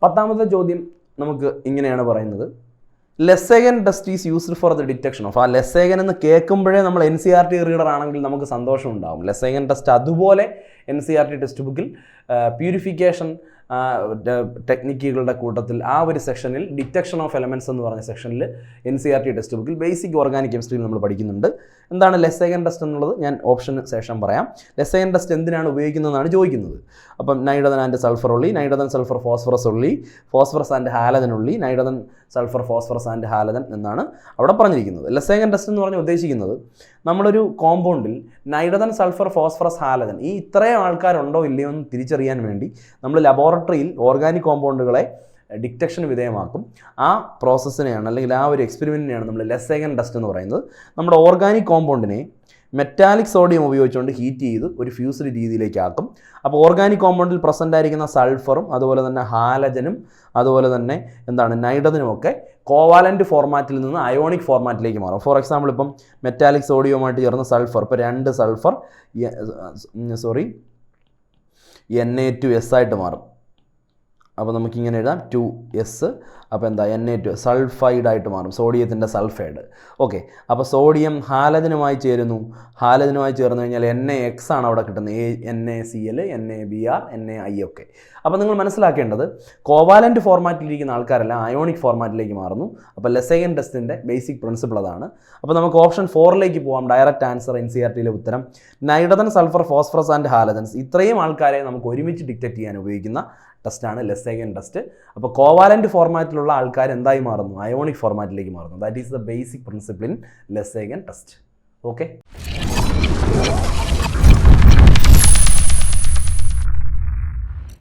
10ാമത്തെ ചോദ്യം നമുക്ക് ഇങ്ങനെയാണ് പറയുന്നത്. Lassaigne test is used for the detection of. ആ ലെസ്സേഗൻ എന്ന് കേൾക്കുമ്പോഴേ നമ്മൾ NCERT റീഡർ ആണെങ്കിൽ നമുക്ക് സന്തോഷം ഉണ്ടാകും. ലെസ്സേഗൻ ടെസ്റ്റ് അതുപോലെ NCERT ടെക്സ്റ്റ് ബുക്കിൽ പ്യൂരിഫിക്കേഷൻ ടെക്നിക്കുകളുടെ കൂട്ടത്തിൽ ആ ഒരു സെക്ഷനിൽ ഡിറ്റക്ഷൻ ഓഫ് എലമെൻറ്റ്സ് എന്ന് പറഞ്ഞ സെക്ഷനിൽ NCERT ടെക്സ്റ്റ് ബുക്കിൽ ബേസിക് ഓർഗാനിക് കെമിസ്ട്രിയിൽ നമ്മൾ പഠിക്കുന്നുണ്ട്. എന്താണ് ലെസ്സേഗൻ ടെസ്റ്റ് എന്നുള്ളത് ഞാൻ ഓപ്ഷന് ശേഷം പറയാം. ലെസ്സേഗൻ ടെസ്റ്റ് എന്തിനാണ് ഉപയോഗിക്കുന്നതെന്നാണ് ചോദിക്കുന്നത്. അപ്പം നൈട്രജൻ ആൻഡ് സൾഫർ ഉള്ളി, നൈട്രജൻ സൾഫർ ഫോസ്ഫറസ് ഉള്ളി, ഫോസ്ഫറസ് ആൻഡ് ഹാലജൻ ഉള്ളി, nitrogen sulphur phosphorus and halogen എന്നാണ് അവിടെ പറഞ്ഞിരിക്കുന്നത്. ലെസ്സേഗൻ ടെസ്റ്റ് എന്ന് പറഞ്ഞ് ഉദ്ദേശിക്കുന്നത് നമ്മളൊരു കോമ്പൗണ്ടിൽ നൈട്രജൻ സൾഫർ ഫോസ്ഫറസ് ഹാലജൻ ഈ ഇത്രയും ആൾക്കാരുണ്ടോ ഇല്ലയോ എന്ന് തിരിച്ചറിയാൻ വേണ്ടി നമ്മൾ ലബോറട്ടറിയിൽ ഓർഗാനിക് കോമ്പൗണ്ടുകളെ ഡിറ്റക്ഷന് വിധേയമാക്കും. ആ പ്രോസസ്സിനെയാണ് അല്ലെങ്കിൽ ആ ഒരു എക്സ്പെരിമെൻറ്റിനെയാണ് നമ്മൾ ലെസ്സേഗൻ ടെസ്റ്റ് എന്ന് പറയുന്നത്. നമ്മുടെ ഓർഗാനിക് കോമ്പൗണ്ടിനെ മെറ്റാലിക് സോഡിയം ഉപയോഗിച്ചുകൊണ്ട് ഹീറ്റ് ചെയ്ത് ഒരു ഫ്യൂസ്ഡ് രീതിയിലേക്ക് ആക്കും. അപ്പോൾ ഓർഗാനിക് കോമ്പൗണ്ടിൽ പ്രസൻ്റ് ആയിരിക്കുന്ന സൾഫറും അതുപോലെ തന്നെ ഹാലജനും അതുപോലെ തന്നെ നൈട്രജനും ഒക്കെ കോവാലൻ്റ് ഫോർമാറ്റിൽ നിന്ന് അയോണിക് ഫോർമാറ്റിലേക്ക് മാറും. ഫോർ എക്സാമ്പിൾ ഇപ്പം മെറ്റാലിക് സോഡിയവുമായിട്ട് ചേർന്ന സൾഫർ, ഇപ്പോൾ 2 സൾഫർ Na2S ആയിട്ട് മാറും. അപ്പോൾ നമുക്കിങ്ങനെ എഴുതാം 2S. അപ്പോൾ Na2 സൾഫൈഡ് ആയിട്ട് മാറും, സോഡിയത്തിൻ്റെ സൾഫൈഡ്. ഓക്കെ, അപ്പോൾ സോഡിയം ഹാലജനുമായി ചേരുന്നു. ഹാലജനുമായി ചേർന്ന് കഴിഞ്ഞാൽ NaX ആണ് അവിടെ കിട്ടുന്നത്. NaCl, NaBr, NaI ഒക്കെ. അപ്പോൾ നിങ്ങൾ മനസ്സിലാക്കേണ്ടത് കോവാലൻ്റ് ഫോർമാറ്റിലിരിക്കുന്ന ആൾക്കാരെല്ലാം അയോണിക് ഫോർമാറ്റിലേക്ക് മാറുന്നു. അപ്പോൾ ലെസ്സേഗൻ ടെസ്റ്റിൻ്റെ ബേസിക് പ്രിൻസിപ്പിൾ അതാണ്. അപ്പോൾ നമുക്ക് ഓപ്ഷൻ 4ലേക്ക് പോകാം. ഡയറക്റ്റ് ആൻസർ NCERTയിലെ ഉത്തരം nitrogen sulphur phosphorus and halogens. ഇത്രയും ആൾക്കാരെ നമുക്ക് ഒരുമിച്ച് ഡിറ്റക്ട് ചെയ്യാൻ ഉപയോഗിക്കുന്ന ടെസ്റ്റാണ് ലെസ്സേഗൻ ടെസ്റ്റ്. അപ്പോൾ കോവാലൻ്റ് ഫോർമാറ്റിലുള്ള ആൾക്കാർ എന്തായി മാറുന്നു? അയോണിക് ഫോർമാറ്റിലേക്ക് മാറുന്നു. That is the basic principle in Lassaigne test. Okay.